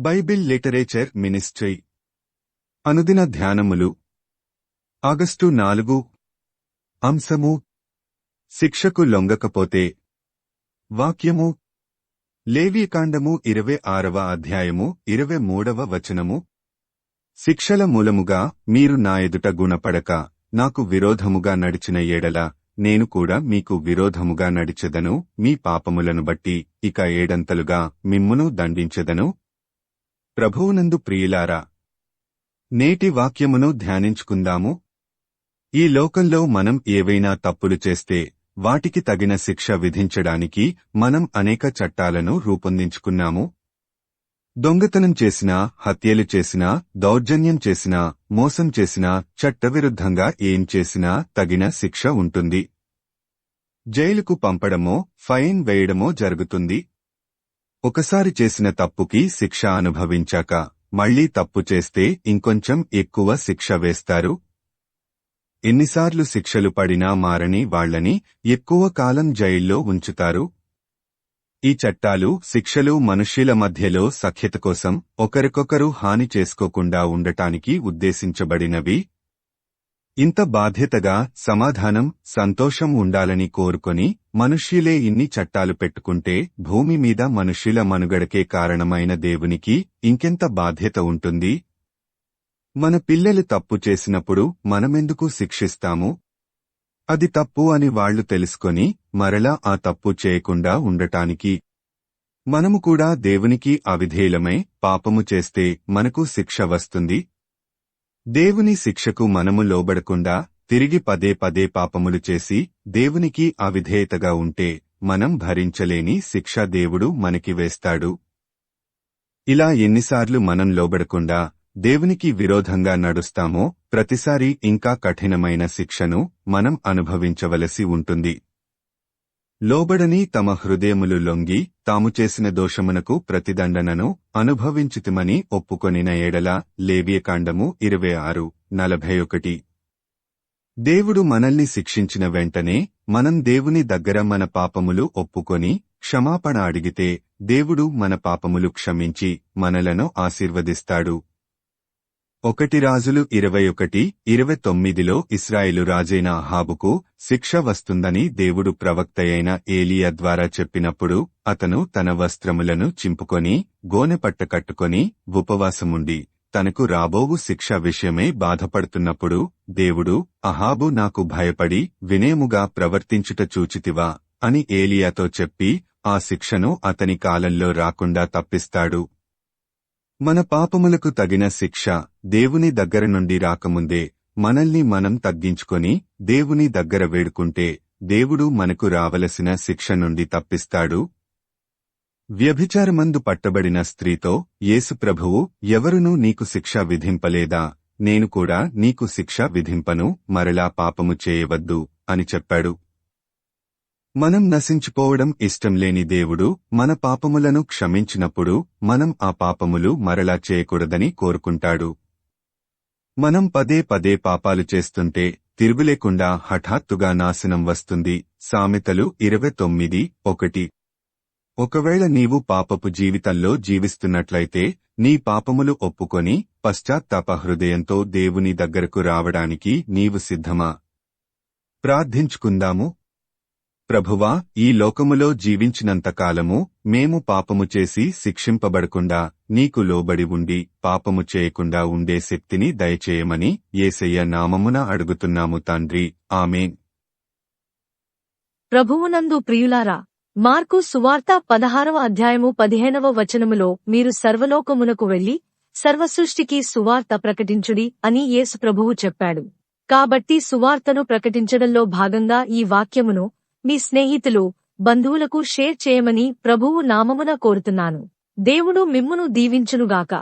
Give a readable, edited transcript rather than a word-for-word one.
Bible literature ministry అనుదిన ధ్యానములు August 4 అంశము శిక్షకు లొంగకపోతే వాక్యము లేవీకాండము 26వ అధ్యాయము 23వ వచనము శిక్షల మూలముగా మీరు నా ఎదుట గుణపడక నాకు విరోధముగా నడిచిన ఎడల నేను కూడా మీకు విరోధముగా నడిచెదను మీ పాపములను బట్టి ఇక ఏడంతలుగా మిమ్మును దండించెదను. ప్రభువునందు ప్రియులారా, నేటి వాక్యమును ధ్యానించుకుందాము. ఈ లోకంలో మనం ఏవైనా తప్పులు చేస్తే వాటికి తగిన శిక్ష విధించడానికి మనం అనేక చట్టాలను రూపొందించుకున్నాము. దొంగతనం చేసినా, హత్యలు చేసినా, దౌర్జన్యం చేసినా, మోసం చేసినా, చట్టవిరుద్ధంగా ఏం చేసినా తగిన శిక్ష ఉంటుంది. జైలుకు పంపడమో, ఫైన్ వేయడమో జరుగుతుంది. ఒకసారి చేసిన తప్పుకి శిక్ష అనుభవించాక మళ్లీ తప్పు చేస్తే ఇంకొంచెం ఎక్కువ శిక్ష వేస్తారు. ఎన్నిసార్లు శిక్షలు పడినా మారని వాళ్లని ఎక్కువ కాలం జైల్లో ఉంచుతారు. ఈ చట్టాలు, శిక్షలు మనుష్యుల మధ్యలో సఖ్యత కోసం ఒకరికొకరు హాని చేసుకోకుండా ఉండటానికి ఉద్దేశించబడినవి. ఇంత బాధ్యతగా సమాధానం, సంతోషం ఉండాలని కోరుకొని మనుష్యులే ఇన్ని చట్టాలు పెట్టుకుంటే భూమి మీద మనుష్యుల మనుగడకే కారణమైన దేవునికి ఇంకెంత బాధ్యత ఉంటుంది? మన పిల్లలు తప్పు చేసినప్పుడు మనమెందుకు శిక్షిస్తాము? అది తప్పు అని వాళ్లు తెలుసుకొని మరలా ఆ తప్పు చేయకుండా ఉండటానికి. మనము కూడా దేవునికి అవిధేయులమై పాపము చేస్తే మనకు శిక్ష వస్తుంది. దేవుని శిక్షకు మనము లోబడకుండా తిరిగి పదే పదే పాపములు చేసి దేవునికి అవిధేయతగా ఉంటే మనం భరించలేని శిక్ష దేవుడు మనకి వేస్తాడు. ఇలా ఎన్నిసార్లు మనం లోబడకుండా దేవునికి విరోధంగా నడుస్తామో ప్రతిసారి ఇంకా కఠినమైన శిక్షను మనం అనుభవించవలసి ఉంటుంది. లోబడని తమ హృదయములు లొంగి తాము చేసిన దోషమునకు ప్రతిదండనను అనుభవించితిమని ఒప్పుకొనిన ఎడల లేవియకాండము 26:41. దేవుడు మనల్ని శిక్షించిన వెంటనే మనం దేవుని దగ్గర మన పాపములు ఒప్పుకొని క్షమాపణ అడిగితే దేవుడు మన పాపములు క్షమించి మనలను ఆశీర్వదిస్తాడు. 1 రాజులు 21:29లో ఇశ్రాయేలు రాజైన అహాబుకు శిక్ష వస్తుందని దేవుడు ప్రవక్తయైన ఏలీయా ద్వారా చెప్పినప్పుడు అతను తన వస్త్రములను చింపుకొని గోనెపట్ట కట్టుకొని ఉపవాసముండి తనకు రాబోవు శిక్ష విషయమై బాధపడుతున్నప్పుడు దేవుడు, అహాబు నాకు భయపడి వినయముగా ప్రవర్తించుట చూచితివా అని ఏలీయాతో చెప్పి ఆ శిక్షను అతని కాలంలో రాకుండా తప్పిస్తాడు. మన పాపములకు తగిన శిక్ష దేవుని దగ్గర నుండి రాకముందే మనల్ని మనం తగ్గించుకొని దేవుని దగ్గర వేడుకుంటే దేవుడు మనకు రావలసిన శిక్ష నుండి తప్పిస్తాడు. వ్యభిచారమందు పట్టబడిన స్త్రీతో యేసు ప్రభువు, ఎవరునూ నీకు శిక్ష విధింపలేదా? నేను కూడా నీకు శిక్ష విధింపను, మరలా పాపము చేయవద్దు అని చెప్పాడు. మనం నశించిపోవడం ఇష్టంలేని దేవుడు మన పాపములను క్షమించినప్పుడు మనం ఆ పాపములు మరలా చేయకూడదని కోరుకుంటాడు. మనం పదే పదే పాపాలు చేస్తుంటే తిరుగులేకుండా హఠాత్తుగా నాశనం వస్తుంది. సామెతలు 29:1. ఒకవేళ నీవు పాపపు జీవితంలో జీవిస్తున్నట్లయితే నీ పాపములు ఒప్పుకొని పశ్చాత్తాప హృదయంతో దేవుని దగ్గరకు రావడానికి నీవు సిద్ధమా? ప్రార్థించుకుందాము. ప్రభువా, ఈ లోకములో జీవించినంతకాలము మేము పాపము చేసి శిక్షింపబడకుండా నీకు లోబడి ఉండి పాపము చేయకుండా ఉండే శక్తిని దయచేయమని యేసయ్య నామమున అడుగుతున్నాము తండ్రి. ఆమేన్. ప్రభువునందు ప్రియులారా, మార్కు సువార్త 16వ అధ్యాయము 15వ వచనములో మీరు సర్వలోకమునకు వెళ్లి సర్వసృష్టికి సువార్త ప్రకటించుడి అని యేసు ప్రభువు చెప్పాడు. కాబట్టి సువార్తను ప్రకటించడంలో భాగంగా ఈ వాక్యమును మీ స్నేహితులు, బంధువులకు షేర్ చేయమని ప్రభువు నామమున కోరుతున్నాను. దేవుడు మిమ్మును దీవించునుగాక.